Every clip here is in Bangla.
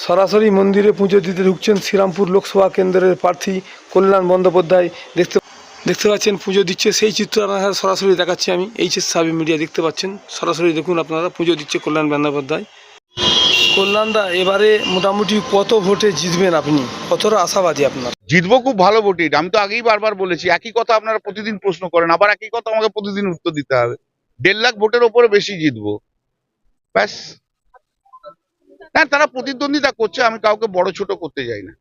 সরাসরি মন্দিরে পুজো দিতে ঢুকছেন শ্রীরামপুর লোকসভা কেন্দ্রের প্রার্থী কল্যাণ বন্দ্যোপাধ্যায়। দেখতে দেখতে পাচ্ছেন পুজো দিচ্ছে, সেই চিত্র আপনারা সরাসরি দেখাচ্ছি আমি। এইচএস সাবি মিডিয়া দেখতে পাচ্ছেন, সরাসরি দেখুন আপনারা, পুজো দিচ্ছে কল্যাণ বন্দ্যোপাধ্যায়। কল্যাণদা, এবারে মোটামুটি কত ভোটে জিতবেন আপনি? কতটা আশাবাদী আপনার? জিতবো খুব ভালো ভোটে। আমি তো আগেই বারবার বলেছি, একই কথা আপনারা প্রতিদিন প্রশ্ন করেন, আবার একই কথা আমাকে প্রতিদিন উত্তর দিতে হবে। 1.5 লাখ ভোটের ওপরে বেশি জিতবো, ব্যাস। না, তারা প্রতিদ্বন্দ্বিতা করছে, আমি কাউকে বড় ছোট করতে যাই না।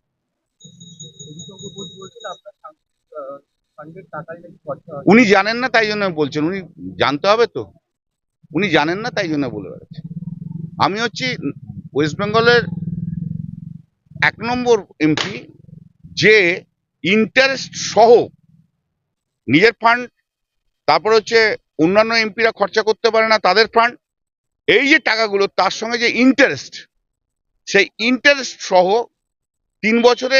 উনি জানেন না তাই জন্য বলছেন, উনি জানতে হবে তো। উনি জানেন না তাই জন্য বলে বেড়াচ্ছে। আমি হচ্ছি ওয়েস্ট বেঙ্গলের 1 নম্বর এমপি, যে ইন্টারেস্ট সহ নিজের ফান্ড, তারপর হচ্ছে অন্যান্য এমপিরা খরচা করতে পারে না তাদের ফান্ড, এই যে টাকাগুলো তার সঙ্গে যে ইন্টারেস্ট, সেই ইন্টারেস্ট সহ 3 বছরে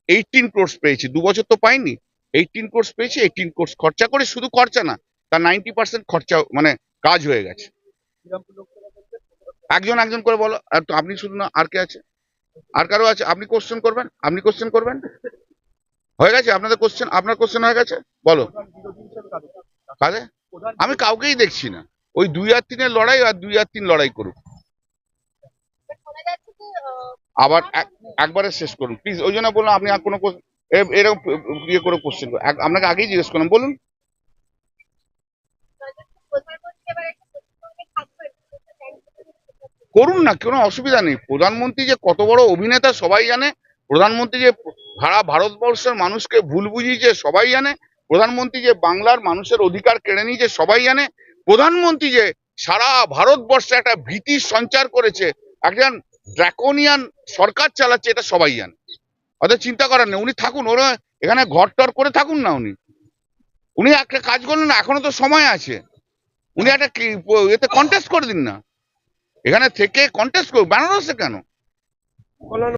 18 crores পেয়েছি। 2 বছর তো পাইনি, 18 crores পেয়েছি। 18 crores খরচা করে, শুধু খরচা না, তার 90% খরচা মানে কাজ হয়ে গেছে। একজন একজন করে বলো। আর তো আপনি শুধু না, আর কে আছে? আর কারো আছে? আপনি কোশ্চেন করবেন, আপনি কোশ্চেন করবেন। হয়ে গেছে আপনাদের কোশ্চেন, আপনার কোশ্চেন হয়ে গেছে, বলো কাজে। আমি কাউকেই দেখছি না। ওই 2 আর 3-এর লড়াই, আর 2 আর 3 লড়াই করুক। আবার একবারে শেষ করুন প্লিজ। ওই জন্য বললাম, আপনি আর কোনো এরকম ইয়ে করে কোশ্চেন আপনাকে আগেই জিজ্ঞেস করলাম, বলুন। করুন না, কোনো অসুবিধা নেই। প্রধানমন্ত্রী যে কত বড় অভিনেতা সবাই জানে। প্রধানমন্ত্রী যে সারা ভারতবর্ষের মানুষকে ভুল বুঝিয়েছে সবাই জানে। প্রধানমন্ত্রী যে বাংলার মানুষের অধিকার কেড়ে নিয়েছে সবাই জানে। প্রধানমন্ত্রী যে সারা ভারতবর্ষে একটা ভীতির সঞ্চার করেছে, একজন ড্রাকোনিয়ান সরকার চালাচ্ছে, এটা সবাই জানে। অত চিন্তা করার নেই, উনি থাকুন, ওরা এখানে ঘর টর করে থাকুন না। উনি একটা কাজ করলেন না, এখনো তো সময় আছে। উনি একটা এতে কন্টেস্ট করে দিন না, এখানে থেকে কন্টেস্ট করুন। বেনারসে কেন?